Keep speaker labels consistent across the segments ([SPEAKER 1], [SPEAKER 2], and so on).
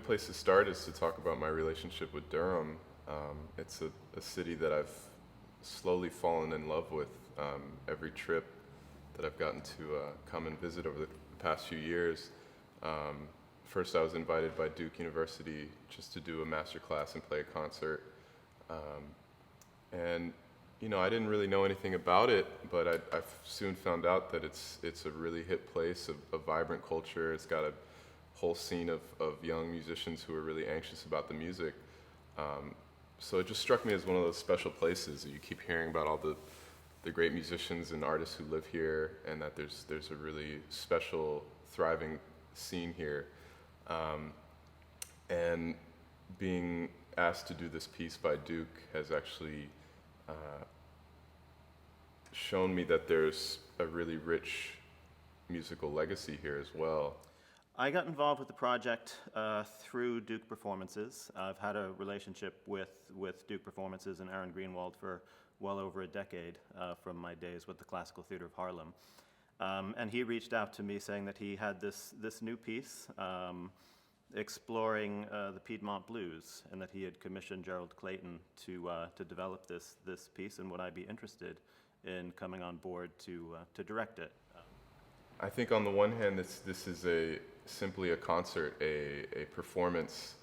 [SPEAKER 1] place to start is to talk about my relationship with Durham. It's a city that I've slowly fallen in love with. Every trip that I've gotten to come and visit over the past few years. First, I was invited by Duke University just to do a master class and play a concert. And you know, I didn't really know anything about it, but I soon found out that it's a really hip place, a vibrant culture. It's got a whole scene of young musicians who are really anxious about the music. So it just struck me as one of those special places. You keep hearing about all the great musicians and artists who live here, and that there's a really special, thriving scene here. And being asked to do this piece by Duke has actually shown me that there's a really rich musical legacy here as well.
[SPEAKER 2] I got involved with the project through Duke Performances. I've had a relationship with Duke Performances and Aaron Greenwald for well over a decade from my days with the Classical Theater of Harlem. And he reached out to me saying that he had this new piece exploring the Piedmont Blues, and that he had commissioned Gerald Clayton to develop this piece, and would I be interested in coming on board to direct it.
[SPEAKER 1] I think on the one hand, this is simply a concert, a performance,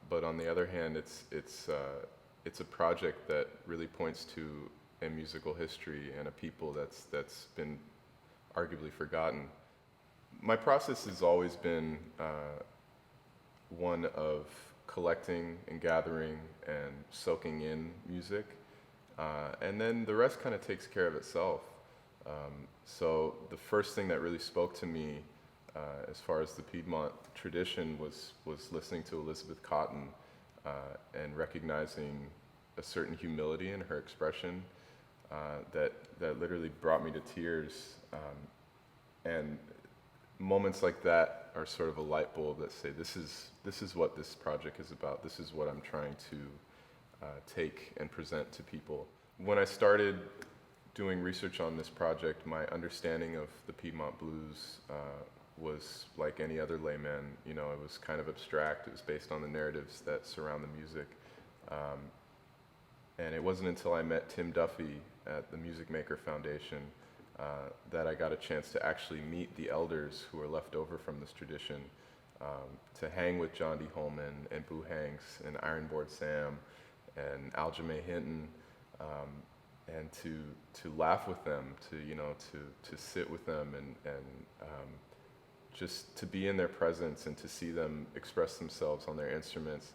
[SPEAKER 1] but on the other hand, it's a project that really points to a musical history and a people that's been arguably forgotten. My process has always been one of collecting and gathering and soaking in music, and then the rest kind of takes care of itself. So the first thing that really spoke to me as far as the Piedmont tradition was listening to Elizabeth Cotten and recognizing a certain humility in her expression that literally brought me to tears. And moments like that are sort of a light bulb that say, this is what this project is about. This is what I'm trying to take and present to people. When I started doing research on this project, my understanding of the Piedmont Blues was like any other layman. You know, it was kind of abstract. It was based on the narratives that surround the music. And it wasn't until I met Tim Duffy at the Music Maker Foundation that I got a chance to actually meet the elders who are left over from this tradition, to hang with John D. Holman and Boo Hanks and Ironboard Sam and Aljamain Hinton, and to laugh with them, to sit with them and just to be in their presence and to see them express themselves on their instruments.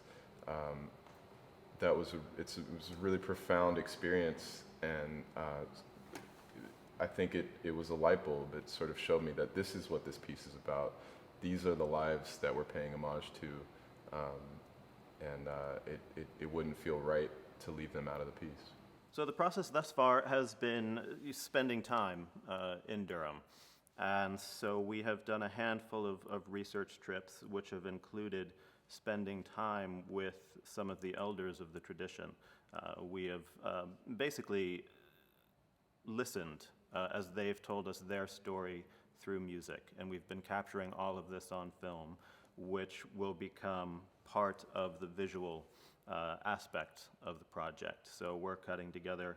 [SPEAKER 1] It was a really profound experience, and I think it was a light bulb. It sort of showed me that this is what this piece is about. These are the lives that we're paying homage to, and it wouldn't feel right to leave them out of the piece.
[SPEAKER 2] So the process thus far has been spending time in Durham. And so we have done a handful of research trips, which have included spending time with some of the elders of the tradition. We have basically listened as they've told us their story through music. And we've been capturing all of this on film, which will become part of the visual aspect of the project. So we're cutting together,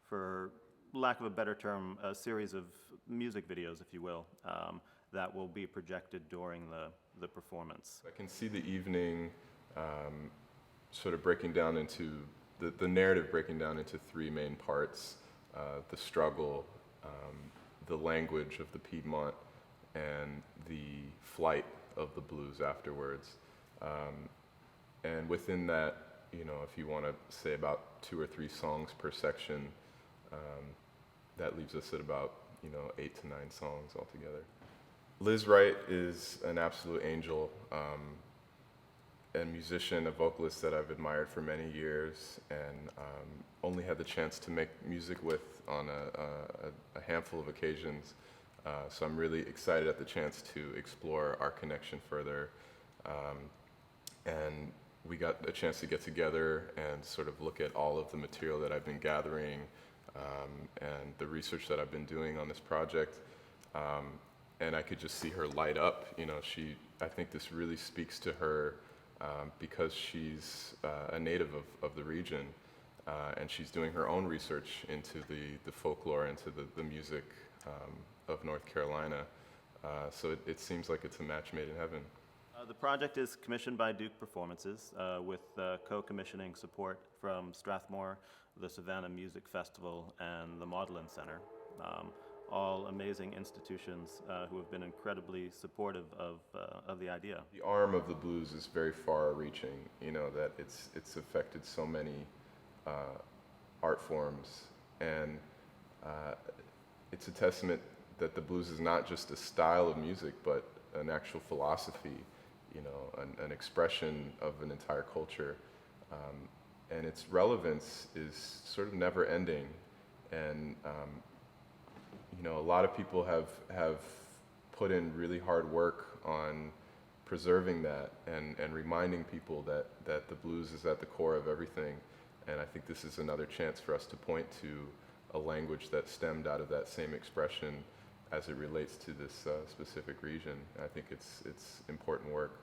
[SPEAKER 2] for lack of a better term, a series of music videos, if you will, that will be projected during the performance.
[SPEAKER 1] I can see the evening sort of breaking down into, the narrative breaking down into three main parts: the struggle, the language of the Piedmont, and the flight of the blues afterwards. And within that, you know, if you want to say about 2 or 3 songs per section, that leaves us at about, 8 to 9 songs altogether. Lizz Wright is an absolute angel, a musician, a vocalist that I've admired for many years, and only had the chance to make music with on a handful of occasions. So I'm really excited at the chance to explore our connection further. And we got a chance to get together and sort of look at all of the material that I've been gathering, and the research that I've been doing on this project. And I could just see her light up. I think this really speaks to her because she's a native of the region, and she's doing her own research into the folklore, into the music of North Carolina. So it seems like it's a match made in heaven.
[SPEAKER 2] The project is commissioned by Duke Performances with co-commissioning support from Strathmore, the Savannah Music Festival, and the Modlin Center. All amazing institutions who have been incredibly supportive of the idea.
[SPEAKER 1] The arm of the blues is very far-reaching, you know, that it's affected so many art forms, and it's a testament that the blues is not just a style of music, but an actual philosophy, you know, an expression of an entire culture. And its relevance is sort of never ending. And, you know, a lot of people have put in really hard work on preserving that and reminding people that the blues is at the core of everything. And I think this is another chance for us to point to a language that stemmed out of that same expression as it relates to this specific region. I think it's important work.